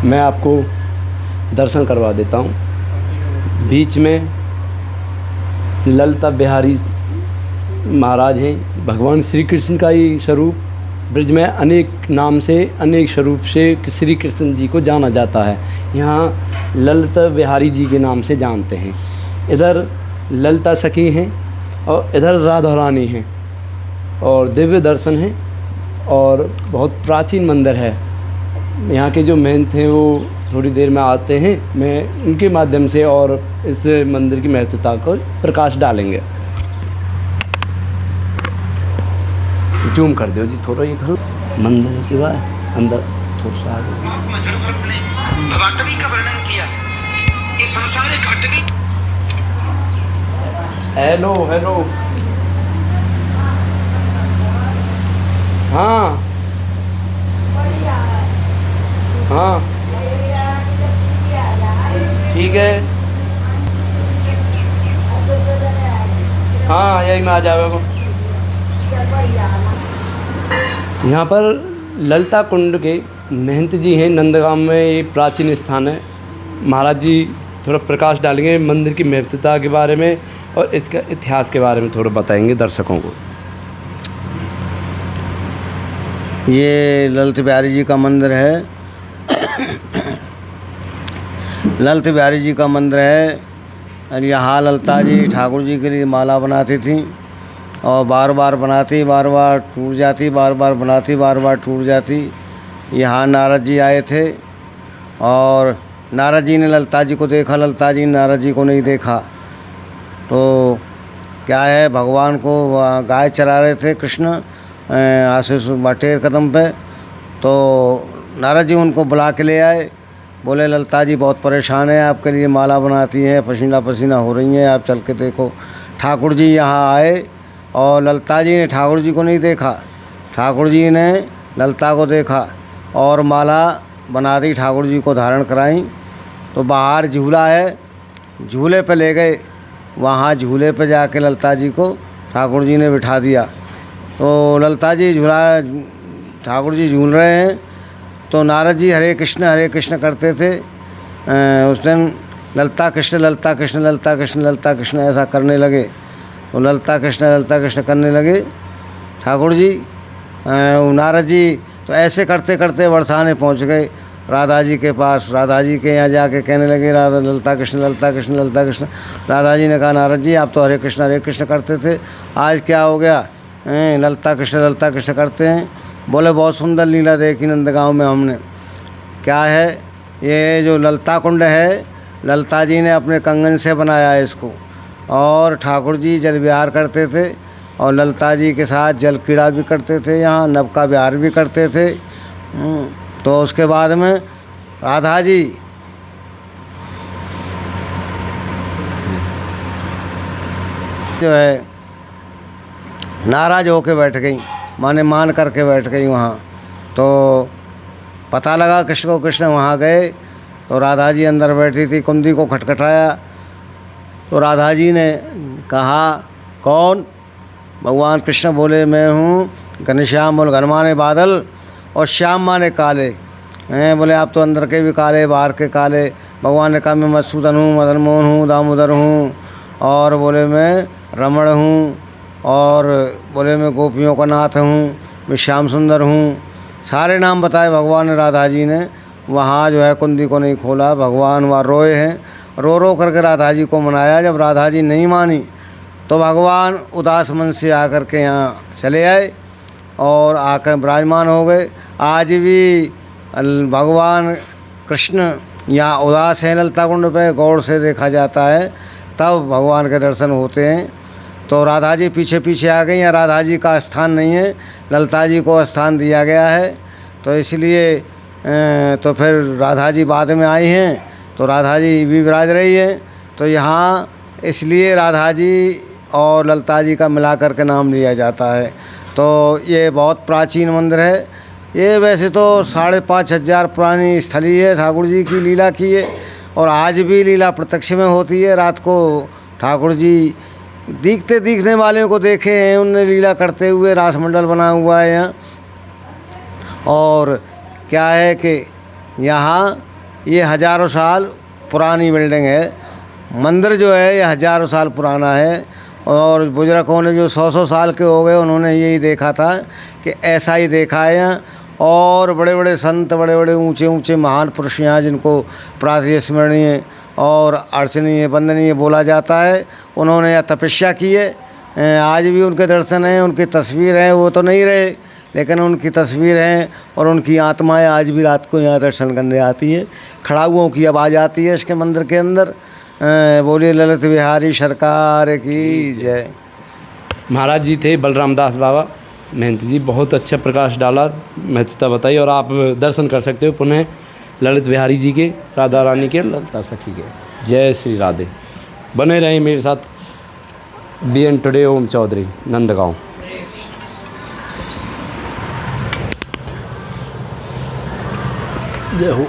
मैं आपको दर्शन करवा देता हूँ। बीच में ललिता बिहारी महाराज हैं, भगवान श्री कृष्ण का ही स्वरूप। ब्रज में अनेक नाम से, अनेक स्वरूप से श्री कृष्ण जी को जाना जाता है। यहाँ ललिता बिहारी जी के नाम से जानते हैं। इधर ललिता सखी हैं और इधर राधा रानी हैं और दिव्य दर्शन हैं और बहुत प्राचीन मंदिर है। यहाँ के जो महंत हैं वो थोड़ी देर में आते हैं, मैं उनके माध्यम से और इस मंदिर की महत्वता को प्रकाश डालेंगे। जूम कर दो जी थोड़ा, ये घर मंदिर के बाद अंदर थोड़ा सा आगे। भवाटवी का वर्णन किया। ये संसार एक घटवी। हेलो हेलो, हाँ हाँ ठीक है, हाँ यही में आ जाएगा। यहाँ पर ललिता कुंड के महंत जी हैं, नंदगांव में ये प्राचीन स्थान है। महाराज जी थोड़ा प्रकाश डालेंगे मंदिर की महत्वता के बारे में और इसका इतिहास के बारे में थोड़ा बताएंगे दर्शकों को। ये ललित बिहारी जी का मंदिर है। ललित बिहारी जी का मंदिर है और यहाँ ललिता जी ठाकुर जी के लिए माला बनाती थी और बार बार बनाती, बार बार टूट जाती, बार बार बनाती, बार बार टूट जाती। यहाँ नारद जी आए थे और नारद जी ने ललिता जी को देखा, ललिता जी ने नारद जी को नहीं देखा। तो क्या है, भगवान को गाय चरा रहे थे कृष्ण आशीष बटेर कदम पे। तो नारद जी उनको बुला के ले आए, बोले ललिता जी बहुत परेशान है, आपके लिए माला बनाती हैं, पसीना पसीना हो रही हैं, आप चल के देखो। ठाकुर जी यहाँ आए और ललिता जी ने ठाकुर जी को नहीं देखा, ठाकुर जी ने ललिता को देखा और माला बना दी, ठाकुर जी को धारण कराई। तो बाहर झूला है, झूले पे ले गए, वहाँ झूले पे जाके ललिता जी को ठाकुर जी ने बिठा दिया। तो ललिता जी झूला, ठाकुर जी झूल रहे हैं तो नारद जी हरे कृष्ण करते थे। उस दिन ललिता कृष्ण ललिता कृष्ण ललिता कृष्ण ललिता कृष्ण ऐसा करने लगे। तो ललिता कृष्ण करने लगे ठाकुर जी। नारद जी तो ऐसे करते करते बरसाने पहुंच गए राधा जी के पास। राधा जी के यहाँ जाके कहने लगे राधा ललिता कृष्ण ललिता कृष्ण ललिता कृष्ण। राधा जी ने कहा नारद जी आप तो हरे कृष्ण करते थे, आज क्या हो गया, ललिता कृष्ण करते हैं। बोले बहुत सुंदर लीला देखी नंदगांव में हमने। क्या है, ये जो ललिता कुंड है, ललिता जी ने अपने कंगन से बनाया है इसको और ठाकुर जी जल विहार करते थे और ललिता जी के साथ जल क्रीड़ा भी करते थे, यहाँ नव का विहार भी करते थे। तो उसके बाद में राधा जी जो है नाराज होके बैठ गई, माने मान करके बैठ गई वहाँ। तो पता लगा कृष्ण वहाँ गए तो राधा जी अंदर बैठी थी, कुंदी को खटखटाया तो राधा जी ने कहा कौन? भगवान कृष्ण बोले मैं हूँ घनश्याम। बोल घन माने बादल और श्याम माने काले हैं। बोले आप तो अंदर के भी काले बाहर के काले। भगवान ने कहा मैं मधुसूदन हूँ, मदन मोहन हूँ, दामोदर हूँ और बोले मैं रमण हूँ और बोले मैं गोपियों का नाथ हूँ, मैं श्याम सुंदर हूँ। सारे नाम बताए भगवान ने राधा जी ने। वहाँ जो है कुंदी को नहीं खोला, भगवान वहाँ रोए हैं, रो करके राधा जी को मनाया। जब राधा जी नहीं मानी तो भगवान उदास मन से आकर के यहाँ चले आए और आकर विराजमान हो गए। आज भी भगवान कृष्ण यहाँ उदास हैं ललिता कुंड पे, गौर से देखा जाता है तब भगवान के दर्शन होते हैं। तो राधा जी पीछे पीछे आ गई, यहाँ राधा जी का स्थान नहीं है, ललिता जी को स्थान दिया गया है। तो इसलिए तो फिर राधा जी बाद में आई हैं तो राधा जी भी विराज रही है। तो यहाँ इसलिए राधा जी और ललिता जी का मिला कर के नाम लिया जाता है। तो ये बहुत प्राचीन मंदिर है। ये वैसे तो 5,500 पुरानी स्थली है, ठाकुर जी की लीला की है और आज भी लीला प्रत्यक्ष में होती है। रात को ठाकुर जी दिखने वाले को देखे हैं, उनने लीला करते हुए, रास मंडल बना हुआ है यहाँ। और क्या है कि यहाँ ये हज़ारों साल पुरानी बिल्डिंग है। मंदिर जो है ये हज़ारों साल पुराना है। और बुजुर्गों ने जो 100 साल के हो गए उन्होंने यही देखा था कि ऐसा ही देखा है यहाँ। और बड़े बड़े संत, बड़े बड़े ऊंचे ऊंचे महान पुरुष यहाँ जिनको प्रातः स्मरणीय और अर्चनीय वंदनीय बोला जाता है, उन्होंने यह तपस्या की है। आज भी उनके दर्शन हैं, उनकी तस्वीर हैं, वो तो नहीं रहे लेकिन उनकी तस्वीर हैं और उनकी आत्माएं आज भी रात को यहाँ दर्शन करने आती हैं। खड़ाउओं की आवाज़ आती है इसके मंदिर के अंदर। बोलिए ललित बिहारी सरकार की जय। महाराज जी थे बलराम दास बाबा महंत जी, बहुत अच्छा प्रकाश डाला, महत्वता बताई। और आप दर्शन कर सकते हो पुनः ललित बिहारी जी के, राधा रानी के, ललिता सखी के। जय श्री राधे। बने रहें मेरे साथ। BN टुडे ओम चौधरी, नंदगांव। जय हो।